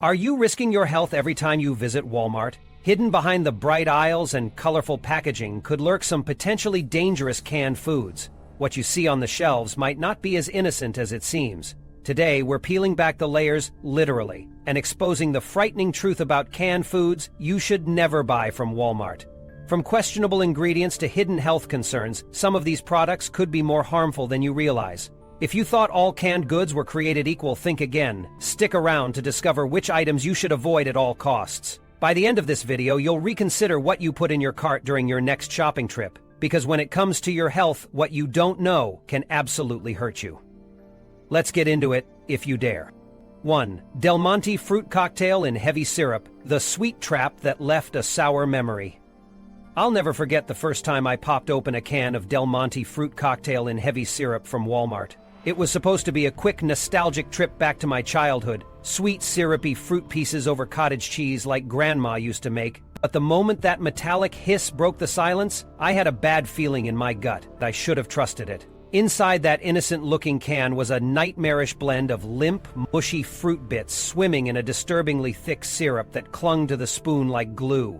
Are you risking your health every time you visit Walmart? Hidden behind the bright aisles and colorful packaging could lurk some potentially dangerous canned foods. What you see on the shelves might not be as innocent as it seems. Today, we're peeling back the layers, literally, and exposing the frightening truth about canned foods you should never buy from Walmart. From questionable ingredients to hidden health concerns, some of these products could be more harmful than you realize. If you thought all canned goods were created equal, think again. Stick around to discover which items you should avoid at all costs. By the end of this video, you'll reconsider what you put in your cart during your next shopping trip, because when it comes to your health, what you don't know can absolutely hurt you. Let's get into it, if you dare. 1. Delonte fruit cocktail in heavy syrup, the sweet trap that left a sour memory. I'll never forget the first time I popped open a can of Delonte fruit cocktail in heavy syrup from Walmart. It was supposed to be a quick, nostalgic trip back to my childhood, sweet, syrupy fruit pieces over cottage cheese like Grandma used to make. But the moment that metallic hiss broke the silence, I had a bad feeling in my gut. I should have trusted it. Inside that innocent-looking can was a nightmarish blend of limp, mushy fruit bits swimming in a disturbingly thick syrup that clung to the spoon like glue.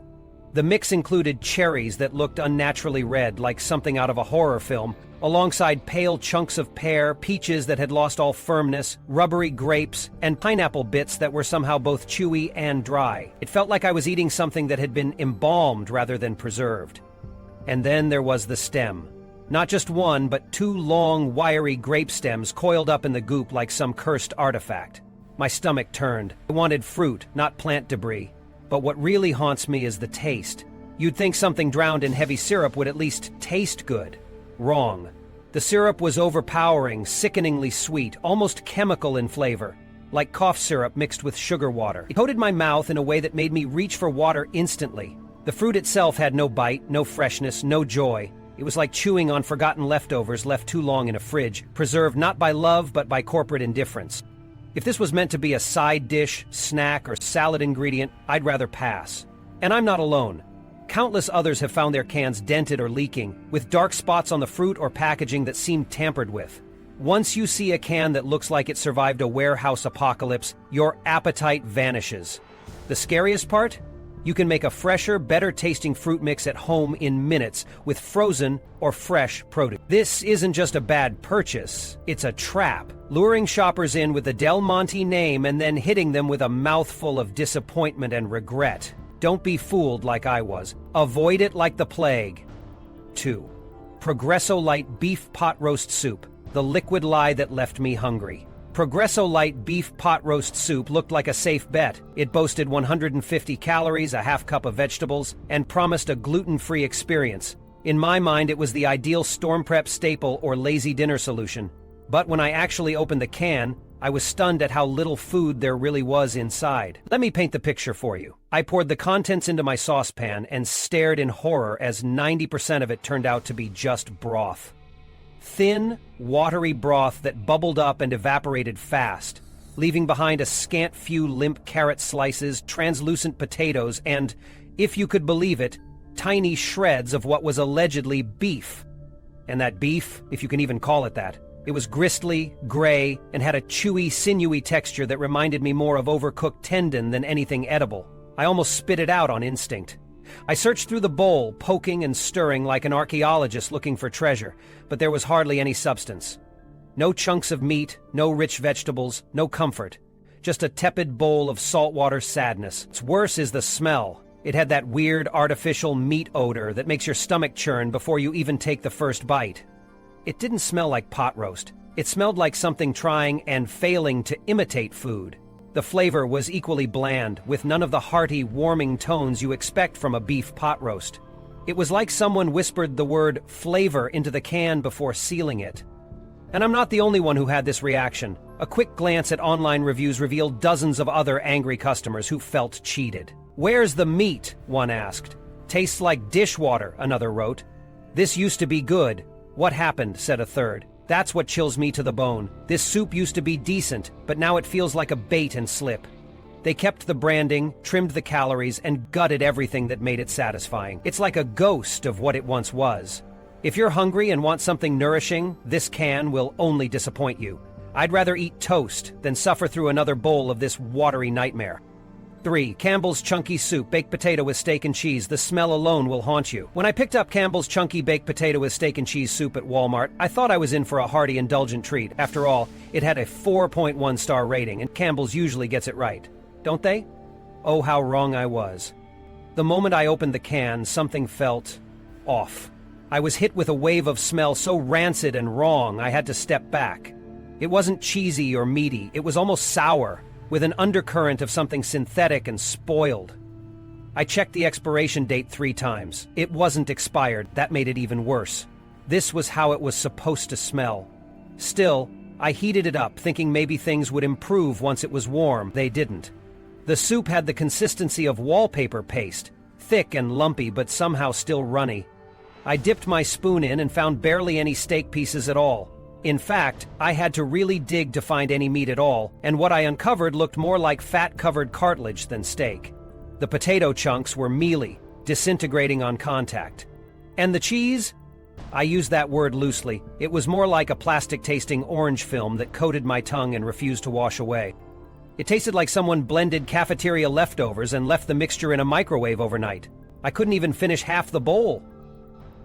The mix included cherries that looked unnaturally red, like something out of a horror film, alongside pale chunks of pear, peaches that had lost all firmness, rubbery grapes, and pineapple bits that were somehow both chewy and dry. It felt like I was eating something that had been embalmed rather than preserved. And then there was the stem. Not just one, but two long, wiry grape stems coiled up in the goop like some cursed artifact. My stomach turned. I wanted fruit, not plant debris. But what really haunts me is the taste. You'd think something drowned in heavy syrup would at least taste good. Wrong. The syrup was overpowering, sickeningly sweet, almost chemical in flavor, like cough syrup mixed with sugar water. It coated my mouth in a way that made me reach for water instantly. The fruit itself had no bite, no freshness, no joy. It was like chewing on forgotten leftovers left too long in a fridge, preserved not by love but by corporate indifference. If this was meant to be a side dish, snack, or salad ingredient, I'd rather pass. And I'm not alone. Countless others have found their cans dented or leaking, with dark spots on the fruit or packaging that seem tampered with. Once you see a can that looks like it survived a warehouse apocalypse, your appetite vanishes. The scariest part? You can make a fresher, better-tasting fruit mix at home in minutes with frozen or fresh produce. This isn't just a bad purchase, it's a trap, luring shoppers in with the Del Monte name and then hitting them with a mouthful of disappointment and regret. Don't be fooled like I was. Avoid it like the plague. 2. Progresso Light Beef Pot Roast Soup, the liquid lie that left me hungry. Progresso Light Beef Pot Roast Soup looked like a safe bet. It boasted 150 calories, a half cup of vegetables, and promised a gluten-free experience. In my mind, it was the ideal storm prep staple or lazy dinner solution. But when I actually opened the can, I was stunned at how little food there really was inside. Let me paint the picture for you. I poured the contents into my saucepan and stared in horror as 90% of it turned out to be just broth. Thin, watery broth that bubbled up and evaporated fast, leaving behind a scant few limp carrot slices, translucent potatoes, and, if you could believe it, tiny shreds of what was allegedly beef. And that beef, if you can even call it that, it was gristly, gray, and had a chewy, sinewy texture that reminded me more of overcooked tendon than anything edible. I almost spit it out on instinct. I searched through the bowl, poking and stirring like an archaeologist looking for treasure, but there was hardly any substance. No chunks of meat, no rich vegetables, no comfort. Just a tepid bowl of saltwater sadness. What's worse is the smell. It had that weird, artificial meat odor that makes your stomach churn before you even take the first bite. It didn't smell like pot roast. It smelled like something trying and failing to imitate food. The flavor was equally bland, with none of the hearty, warming tones you expect from a beef pot roast. It was like someone whispered the word flavor into the can before sealing it. And I'm not the only one who had this reaction. A quick glance at online reviews revealed dozens of other angry customers who felt cheated. "Where's the meat?" one asked. "Tastes like dishwater," another wrote. "This used to be good. What happened?" said a third. "That's what chills me to the bone. This soup used to be decent, but now it feels like a bait and slip." They kept the branding, trimmed the calories, and gutted everything that made it satisfying. It's like a ghost of what it once was. If you're hungry and want something nourishing, this can will only disappoint you. I'd rather eat toast than suffer through another bowl of this watery nightmare. 3. Campbell's Chunky Soup, baked potato with steak and cheese. The smell alone will haunt you. When I picked up Campbell's Chunky baked potato with steak and cheese soup at Walmart, I thought I was in for a hearty, indulgent treat. After all, it had a 4.1 star rating, and Campbell's usually gets it right. Don't they? Oh, how wrong I was. The moment I opened the can, something felt off. I was hit with a wave of smell so rancid and wrong, I had to step back. It wasn't cheesy or meaty, it was almost sour, with an undercurrent of something synthetic and spoiled. I checked the expiration date 3 times. It wasn't expired, that made it even worse. This was how it was supposed to smell. Still, I heated it up, thinking maybe things would improve once it was warm. They didn't. The soup had the consistency of wallpaper paste, thick and lumpy but somehow still runny. I dipped my spoon in and found barely any steak pieces at all. In fact, I had to really dig to find any meat at all, and what I uncovered looked more like fat-covered cartilage than steak. The potato chunks were mealy, disintegrating on contact. And the cheese? I use that word loosely. It was more like a plastic-tasting orange film that coated my tongue and refused to wash away. It tasted like someone blended cafeteria leftovers and left the mixture in a microwave overnight. I couldn't even finish half the bowl.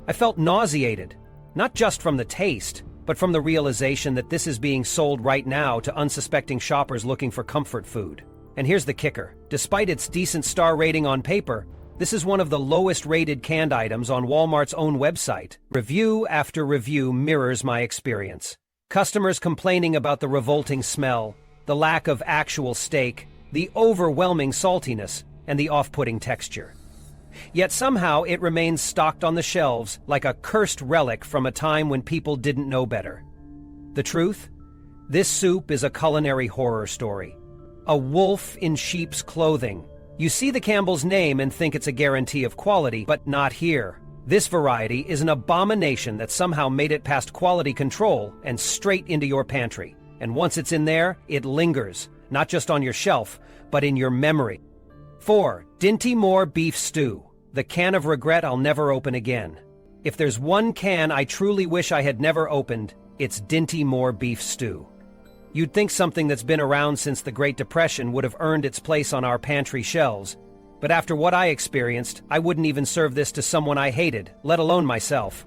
I felt nauseated, not just from the taste, but from the realization that this is being sold right now to unsuspecting shoppers looking for comfort food. And here's the kicker. Despite its decent star rating on paper, this is one of the lowest rated canned items on Walmart's own website. Review after review mirrors my experience. Customers complaining about the revolting smell, the lack of actual steak, the overwhelming saltiness, and the off-putting texture. Yet somehow it remains stocked on the shelves like a cursed relic from a time when people didn't know better. The truth? This soup is a culinary horror story. A wolf in sheep's clothing. You see the Campbell's name and think it's a guarantee of quality, but not here. This variety is an abomination that somehow made it past quality control and straight into your pantry. And once it's in there, it lingers, not just on your shelf, but in your memory. 4. Dinty Moore Beef Stew, the can of regret I'll never open again. If there's one can I truly wish I had never opened, it's Dinty Moore Beef Stew. You'd think something that's been around since the Great Depression would have earned its place on our pantry shelves, but after what I experienced, I wouldn't even serve this to someone I hated, let alone myself.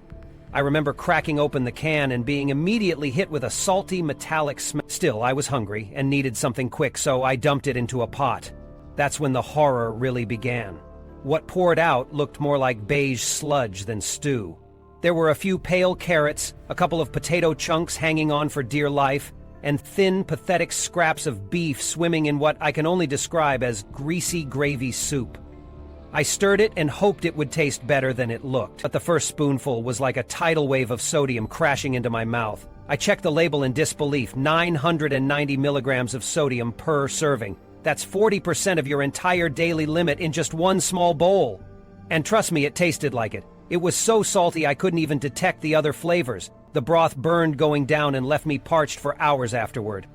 I remember cracking open the can and being immediately hit with a salty, metallic smell. Still, I was hungry and needed something quick, so I dumped it into a pot. That's when the horror really began. What poured out looked more like beige sludge than stew. There were a few pale carrots, a couple of potato chunks hanging on for dear life, and thin, pathetic scraps of beef swimming in what I can only describe as greasy gravy soup. I stirred it and hoped it would taste better than it looked, but the first spoonful was like a tidal wave of sodium crashing into my mouth. I checked the label in disbelief. 990 milligrams of sodium per serving. That's 40% of your entire daily limit in just one small bowl. And trust me, it tasted like it. It was so salty I couldn't even detect the other flavors. The broth burned going down and left me parched for hours afterward.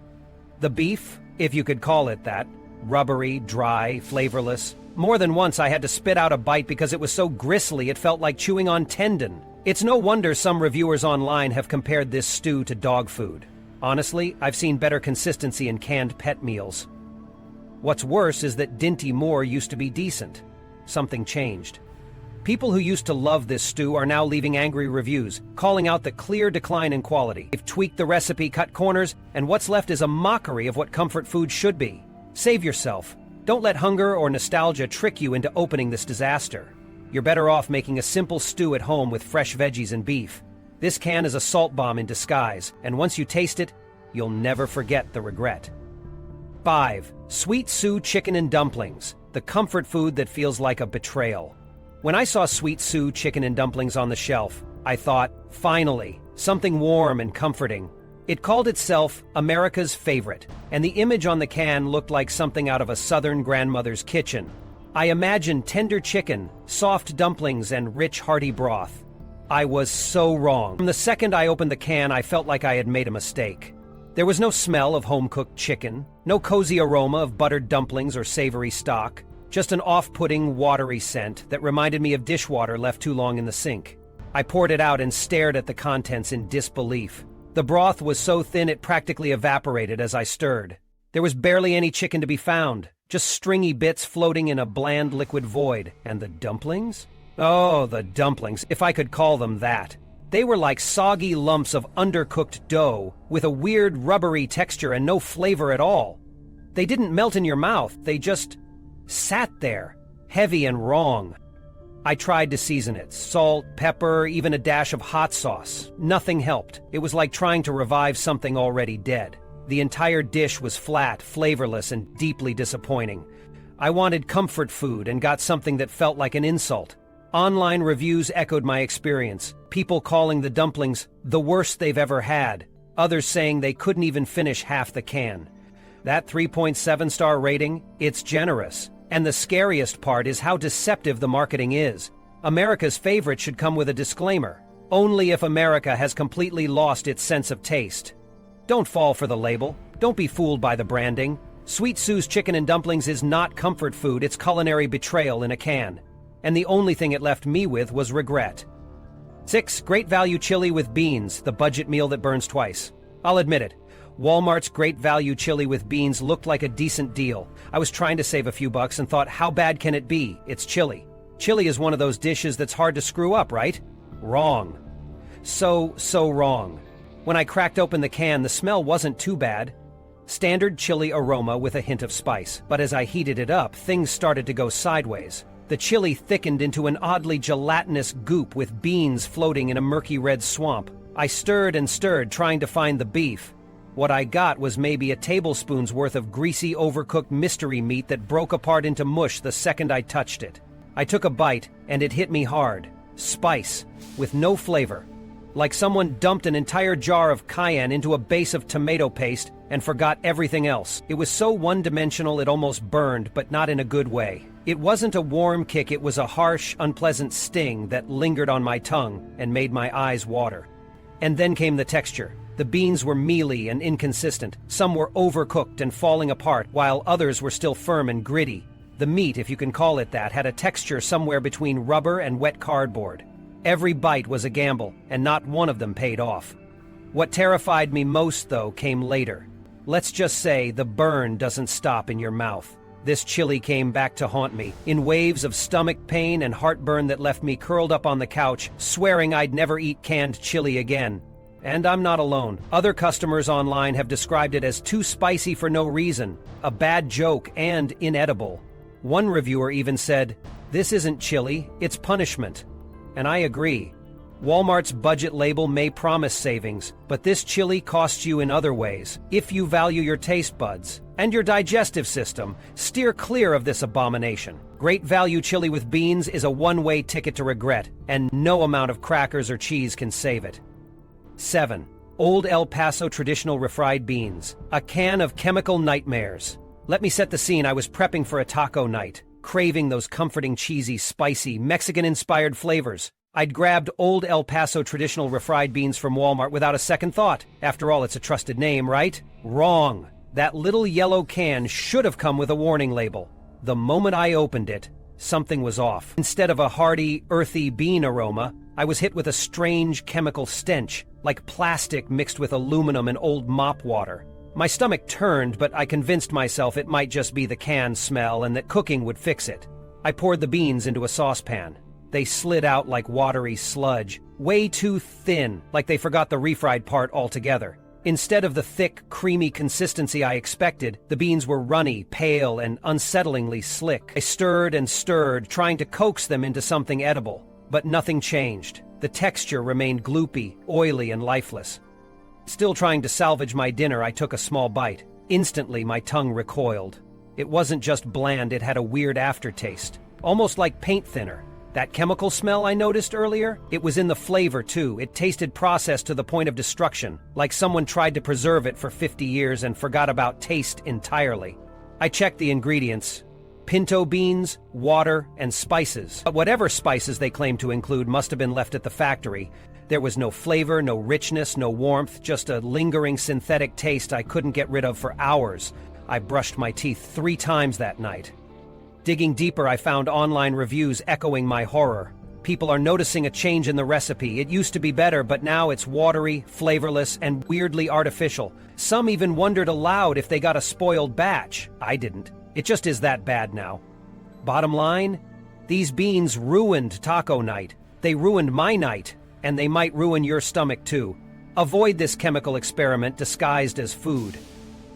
The beef, if you could call it that, rubbery, dry, flavorless. More than once I had to spit out a bite because it was so gristly it felt like chewing on tendon. It's no wonder some reviewers online have compared this stew to dog food. Honestly, I've seen better consistency in canned pet meals. What's worse is that Dinty Moore used to be decent. Something changed. People who used to love this stew are now leaving angry reviews, calling out the clear decline in quality. They've tweaked the recipe, cut corners, and what's left is a mockery of what comfort food should be. Save yourself. Don't let hunger or nostalgia trick you into opening this disaster. You're better off making a simple stew at home with fresh veggies and beef. This can is a salt bomb in disguise, and once you taste it, you'll never forget the regret. 5. Sweet Sue Chicken and Dumplings, the comfort food that feels like a betrayal. When I saw Sweet Sue Chicken and Dumplings on the shelf, I thought, finally, something warm and comforting. It called itself America's Favorite, and the image on the can looked like something out of a southern grandmother's kitchen. I imagined tender chicken, soft dumplings, and rich hearty broth. I was so wrong. From the second I opened the can, I felt like I had made a mistake. There was no smell of home-cooked chicken, no cozy aroma of buttered dumplings or savory stock, just an off-putting, watery scent that reminded me of dishwater left too long in the sink. I poured it out and stared at the contents in disbelief. The broth was so thin it practically evaporated as I stirred. There was barely any chicken to be found, just stringy bits floating in a bland liquid void. And the dumplings? Oh, the dumplings, if I could call them that. They were like soggy lumps of undercooked dough with a weird rubbery texture and no flavor at all. They didn't melt in your mouth, they just sat there, heavy and wrong. I tried to season it, salt, pepper, even a dash of hot sauce. Nothing helped. It was like trying to revive something already dead. The entire dish was flat, flavorless, and deeply disappointing. I wanted comfort food and got something that felt like an insult. Online reviews echoed my experience, people calling the dumplings the worst they've ever had, others saying they couldn't even finish half the can. That 3.7-star rating, it's generous. And the scariest part is how deceptive the marketing is. America's favorite should come with a disclaimer. Only if America has completely lost its sense of taste. Don't fall for the label. Don't be fooled by the branding. Sweet Sue's Chicken and Dumplings is not comfort food, it's culinary betrayal in a can. And the only thing it left me with was regret. 6. Great Value Chili with Beans, the budget meal that burns twice. I'll admit it. Walmart's Great Value Chili with Beans looked like a decent deal. I was trying to save a few bucks and thought, how bad can it be? It's chili. Chili is one of those dishes that's hard to screw up, right? Wrong. So wrong. When I cracked open the can, the smell wasn't too bad. Standard chili aroma with a hint of spice. But as I heated it up, things started to go sideways. The chili thickened into an oddly gelatinous goop with beans floating in a murky red swamp. I stirred and stirred, trying to find the beef. What I got was maybe a tablespoon's worth of greasy, overcooked mystery meat that broke apart into mush the second I touched it. I took a bite, and it hit me hard. Spice, with no flavor. Like someone dumped an entire jar of cayenne into a base of tomato paste and forgot everything else. It was so one-dimensional it almost burned, but not in a good way. It wasn't a warm kick, it was a harsh, unpleasant sting that lingered on my tongue and made my eyes water. And then came the texture. The beans were mealy and inconsistent. Some were overcooked and falling apart, while others were still firm and gritty. The meat, if you can call it that, had a texture somewhere between rubber and wet cardboard. Every bite was a gamble, and not one of them paid off. What terrified me most, though, came later. Let's just say the burn doesn't stop in your mouth. This chili came back to haunt me, in waves of stomach pain and heartburn that left me curled up on the couch, swearing I'd never eat canned chili again. And I'm not alone. Other customers online have described it as too spicy for no reason, a bad joke, and inedible. One reviewer even said, "This isn't chili, it's punishment." And I agree. Walmart's budget label may promise savings, but this chili costs you in other ways. If you value your taste buds and your digestive system, steer clear of this abomination. Great Value Chili with Beans is a one-way ticket to regret, and no amount of crackers or cheese can save it. 7. Old El Paso Traditional Refried Beans, a can of chemical nightmares. Let me set the scene. I was prepping for a taco night, craving those comforting, cheesy, spicy, Mexican-inspired flavors. I'd grabbed Old El Paso Traditional Refried Beans from Walmart without a second thought. After all, it's a trusted name, right? Wrong. That little yellow can should have come with a warning label. The moment I opened it, something was off. Instead of a hearty, earthy bean aroma, I was hit with a strange chemical stench, like plastic mixed with aluminum and old mop water. My stomach turned, but I convinced myself it might just be the can smell and that cooking would fix it. I poured the beans into a saucepan. They slid out like watery sludge, way too thin, like they forgot the refried part altogether. Instead of the thick, creamy consistency I expected, the beans were runny, pale, and unsettlingly slick. I stirred and stirred, trying to coax them into something edible. But nothing changed. The texture remained gloopy, oily, and lifeless. Still trying to salvage my dinner, I took a small bite. Instantly, my tongue recoiled. It wasn't just bland, it had a weird aftertaste, almost like paint thinner. That chemical smell I noticed earlier, it was in the flavor too. It tasted processed to the point of destruction, like someone tried to preserve it for 50 years and forgot about taste entirely. I checked the ingredients. Pinto beans, water, and spices. But whatever spices they claimed to include must have been left at the factory. There was no flavor, no richness, no warmth, just a lingering synthetic taste I couldn't get rid of for hours. I brushed my teeth 3 times that night. Digging deeper, I found online reviews echoing my horror. People are noticing a change in the recipe. It used to be better, but now it's watery, flavorless, and weirdly artificial. Some even wondered aloud if they got a spoiled batch. I didn't. It just is that bad now. Bottom line, these beans ruined taco night. They ruined my night, and they might ruin your stomach too. Avoid this chemical experiment disguised as food.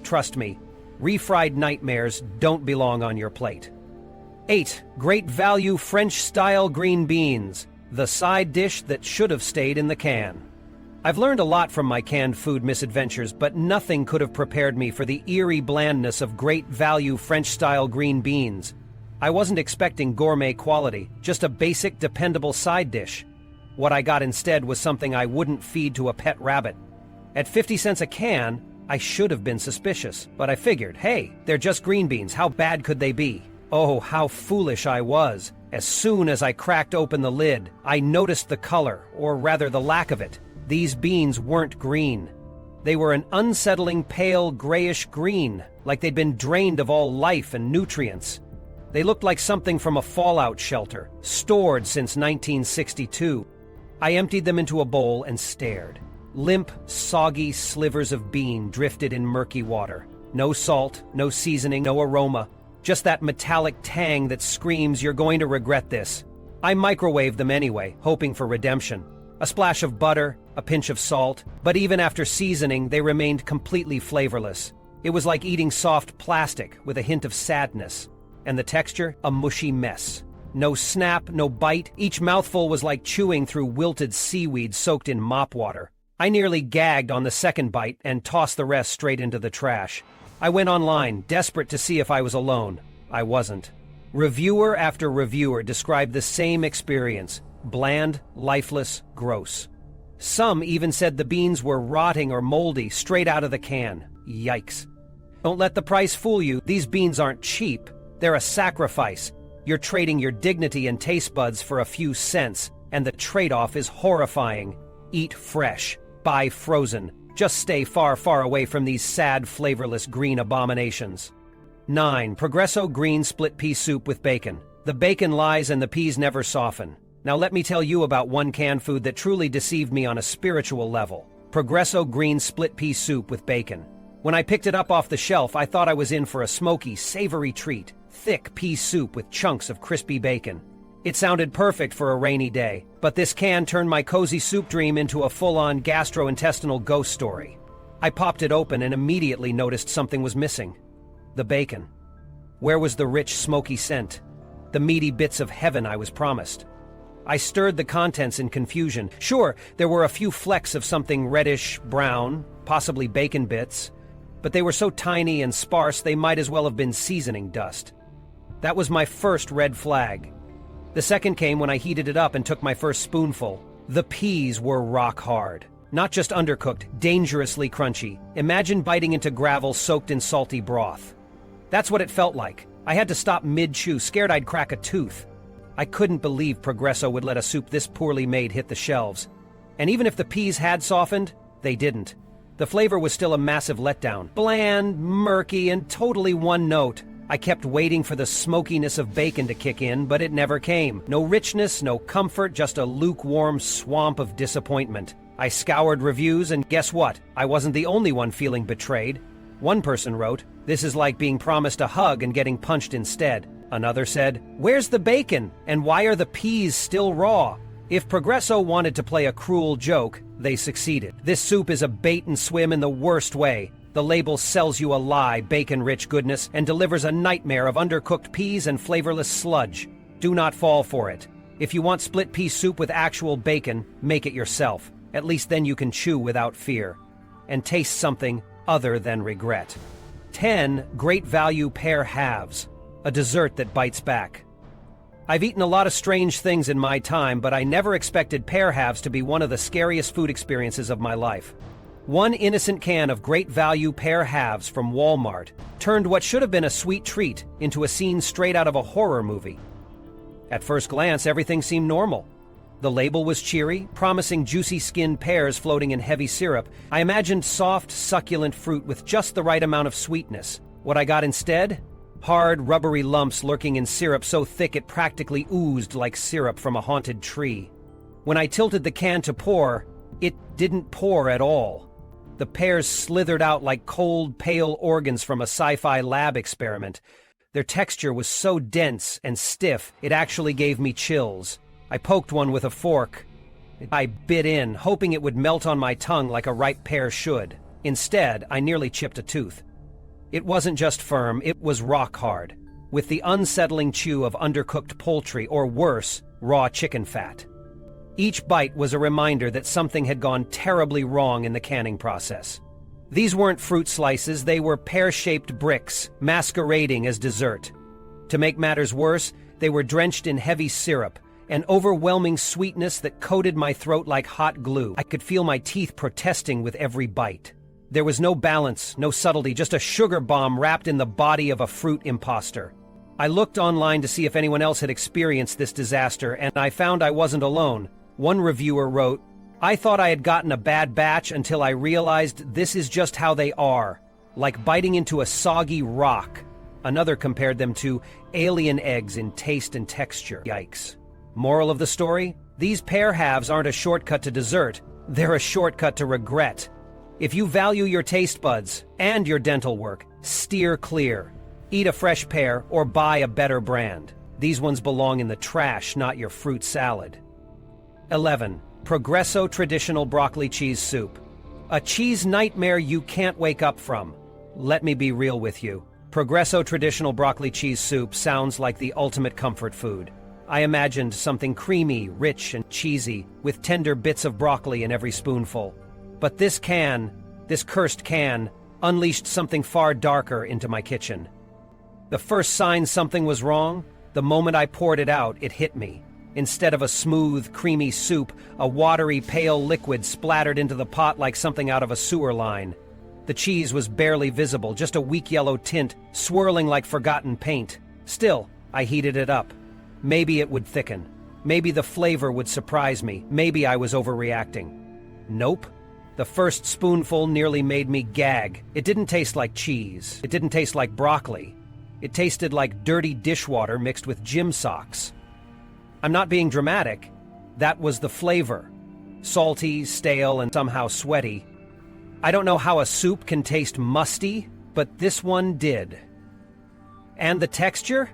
Trust me, refried nightmares don't belong on your plate. 8. Great value French-style green beans, the side dish that should have stayed in the can. I've learned a lot from my canned food misadventures, but nothing could have prepared me for the eerie blandness of great value French-style green beans. I wasn't expecting gourmet quality, just a basic, dependable side dish. What I got instead was something I wouldn't feed to a pet rabbit. At 50 cents a can, I should have been suspicious, but I figured, hey, they're just green beans, how bad could they be? Oh, how foolish I was. As soon as I cracked open the lid, I noticed the color, or rather the lack of it. These beans weren't green. They were an unsettling pale grayish green, like they'd been drained of all life and nutrients. They looked like something from a fallout shelter, stored since 1962. I emptied them into a bowl and stared. Limp, soggy slivers of bean drifted in murky water. No salt, no seasoning, no aroma. Just that metallic tang that screams you're going to regret this. I microwaved them anyway, hoping for redemption. A splash of butter, a pinch of salt, but even after seasoning, they remained completely flavorless. It was like eating soft plastic with a hint of sadness. And the texture, a mushy mess. No snap, no bite. Each mouthful was like chewing through wilted seaweed soaked in mop water. I nearly gagged on the second bite and tossed the rest straight into the trash. I went online, desperate to see if I was alone. I wasn't. Reviewer after reviewer described the same experience. Bland, lifeless, gross. Some even said the beans were rotting or moldy straight out of the can. Yikes. Don't let the price fool you. These beans aren't cheap. They're a sacrifice. You're trading your dignity and taste buds for a few cents, and the trade-off is horrifying. Eat fresh. Buy frozen. Just stay far, far away from these sad, flavorless green abominations. 9. Progresso green split pea soup with bacon. The bacon lies and the peas never soften. Now let me tell you about one canned food that truly deceived me on a spiritual level. Progresso green split pea soup with bacon. When I picked it up off the shelf, I thought I was in for a smoky, savory treat. Thick pea soup with chunks of crispy bacon. It sounded perfect for a rainy day, but this can turned my cozy soup dream into a full-on gastrointestinal ghost story. I popped it open and immediately noticed something was missing. The bacon. Where was the rich, smoky scent? The meaty bits of heaven I was promised. I stirred the contents in confusion. Sure, there were a few flecks of something reddish, brown, possibly bacon bits, but they were so tiny and sparse they might as well have been seasoning dust. That was my first red flag. The second came when I heated it up and took my first spoonful. The peas were rock hard. Not just undercooked, dangerously crunchy. Imagine biting into gravel soaked in salty broth. That's what it felt like. I had to stop mid-chew, scared I'd crack a tooth. I couldn't believe Progresso would let a soup this poorly made hit the shelves. And even if the peas had softened, they didn't. The flavor was still a massive letdown. Bland, murky, and totally one note. I kept waiting for the smokiness of bacon to kick in, but it never came. No richness, no comfort, just a lukewarm swamp of disappointment. I scoured reviews, and guess what? I wasn't the only one feeling betrayed. One person wrote, "This is like being promised a hug and getting punched instead." Another said, "Where's the bacon? And why are the peas still raw?" If Progresso wanted to play a cruel joke, they succeeded. This soup is a bait and swim in the worst way. The label sells you a lie, bacon-rich goodness, and delivers a nightmare of undercooked peas and flavorless sludge. Do not fall for it. If you want split pea soup with actual bacon, make it yourself. At least then you can chew without fear. And taste something other than regret. 10. Great value pear halves. A dessert that bites back. I've eaten a lot of strange things in my time, but I never expected pear halves to be one of the scariest food experiences of my life. One innocent can of great value pear halves from Walmart turned what should have been a sweet treat into a scene straight out of a horror movie. At first glance, everything seemed normal. The label was cheery, promising juicy-skinned pears floating in heavy syrup. I imagined soft, succulent fruit with just the right amount of sweetness. What I got instead? Hard, rubbery lumps lurking in syrup so thick it practically oozed like syrup from a haunted tree. When I tilted the can to pour, it didn't pour at all. The pears slithered out like cold, pale organs from a sci-fi lab experiment. Their texture was so dense and stiff, it actually gave me chills. I poked one with a fork. I bit in, hoping it would melt on my tongue like a ripe pear should. Instead, I nearly chipped a tooth. It wasn't just firm, it was rock hard, with the unsettling chew of undercooked poultry or worse, raw chicken fat. Each bite was a reminder that something had gone terribly wrong in the canning process. These weren't fruit slices, they were pear-shaped bricks, masquerading as dessert. To make matters worse, they were drenched in heavy syrup, an overwhelming sweetness that coated my throat like hot glue. I could feel my teeth protesting with every bite. There was no balance, no subtlety, just a sugar bomb wrapped in the body of a fruit imposter. I looked online to see if anyone else had experienced this disaster, and I found I wasn't alone. One reviewer wrote, "I thought I had gotten a bad batch until I realized this is just how they are, like biting into a soggy rock." Another compared them to alien eggs in taste and texture. Yikes. Moral of the story? These pear halves aren't a shortcut to dessert, they're a shortcut to regret. If you value your taste buds and your dental work, steer clear. Eat a fresh pear or buy a better brand. These ones belong in the trash, not your fruit salad. 11. Progresso Traditional Broccoli Cheese Soup. A cheese nightmare you can't wake up from. Let me be real with you. Progresso Traditional Broccoli Cheese Soup sounds like the ultimate comfort food. I imagined something creamy, rich, and cheesy, with tender bits of broccoli in every spoonful. But this cursed can, unleashed something far darker into my kitchen. The first sign something was wrong, the moment I poured it out, it hit me. Instead of a smooth, creamy soup, a watery, pale liquid splattered into the pot like something out of a sewer line. The cheese was barely visible, just a weak yellow tint, swirling like forgotten paint. Still, I heated it up. Maybe it would thicken. Maybe the flavor would surprise me. Maybe I was overreacting. Nope. The first spoonful nearly made me gag. It didn't taste like cheese. It didn't taste like broccoli. It tasted like dirty dishwater mixed with gym socks. I'm not being dramatic. That was the flavor. Salty, stale, and somehow sweaty. I don't know how a soup can taste musty, but this one did. And the texture?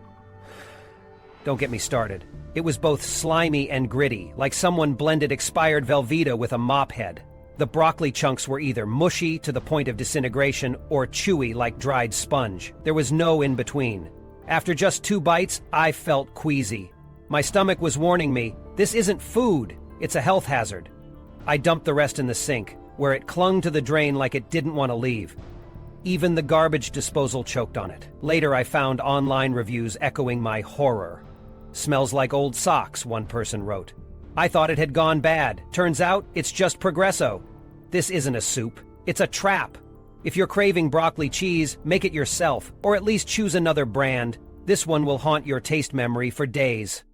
Don't get me started. It was both slimy and gritty, like someone blended expired Velveeta with a mop head. The broccoli chunks were either mushy to the point of disintegration or chewy like dried sponge. There was no in-between. After just 2 bites, I felt queasy. My stomach was warning me, this isn't food, it's a health hazard. I dumped the rest in the sink, where it clung to the drain like it didn't want to leave. Even the garbage disposal choked on it. Later, I found online reviews echoing my horror. "Smells like old socks," one person wrote. "I thought it had gone bad. Turns out, it's just Progresso." This isn't a soup. It's a trap. If you're craving broccoli cheese, make it yourself, or at least choose another brand. This one will haunt your taste memory for days.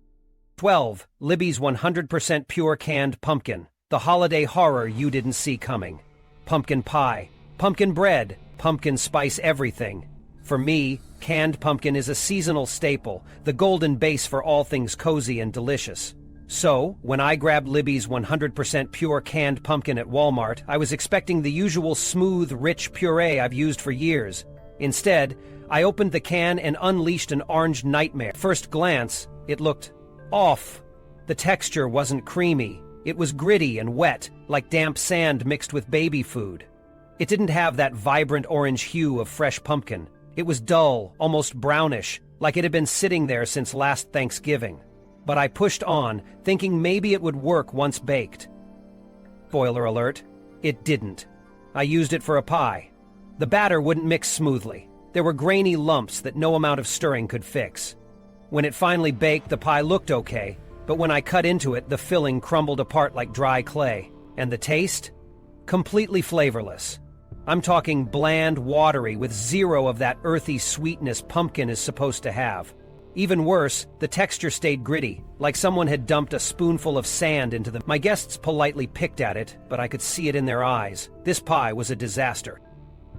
12. Libbys 100% Pure Canned Pumpkin. The holiday horror you didn't see coming. Pumpkin pie, pumpkin bread, pumpkin spice everything. For me, canned pumpkin is a seasonal staple, the golden base for all things cozy and delicious. So, when I grabbed Libbys 100% Pure Canned Pumpkin at Walmart, I was expecting the usual smooth, rich puree I've used for years. Instead, I opened the can and unleashed an orange nightmare. First glance, it looked off. The texture wasn't creamy. It was gritty and wet, like damp sand mixed with baby food. It didn't have that vibrant orange hue of fresh pumpkin. It was dull, almost brownish, like it had been sitting there since last Thanksgiving. But I pushed on, thinking maybe it would work once baked. Spoiler alert, it didn't. I used it for a pie. The batter wouldn't mix smoothly. There were grainy lumps that no amount of stirring could fix. When it finally baked, the pie looked okay, but when I cut into it, the filling crumbled apart like dry clay. And the taste? Completely flavorless. I'm talking bland, watery, with zero of that earthy sweetness pumpkin is supposed to have. Even worse, the texture stayed gritty, like someone had dumped a spoonful of sand into them. My guests politely picked at it, but I could see it in their eyes. This pie was a disaster.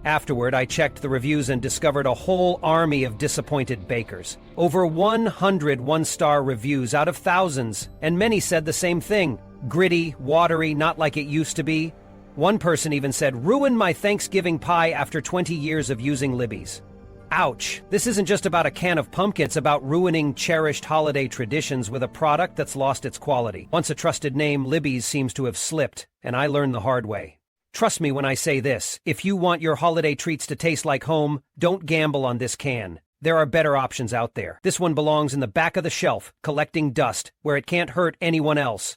Afterward, I checked the reviews and discovered a whole army of disappointed bakers. Over 100 one-star reviews out of thousands, and many said the same thing. Gritty, watery, not like it used to be. One person even said, "Ruined my Thanksgiving pie after 20 years of using Libbys." Ouch. This isn't just about a can of pumpkin, it's about ruining cherished holiday traditions with a product that's lost its quality. Once a trusted name, Libbys seems to have slipped, and I learned the hard way. Trust me when I say this, if you want your holiday treats to taste like home, don't gamble on this can. There are better options out there. This one belongs in the back of the shelf, collecting dust, where it can't hurt anyone else.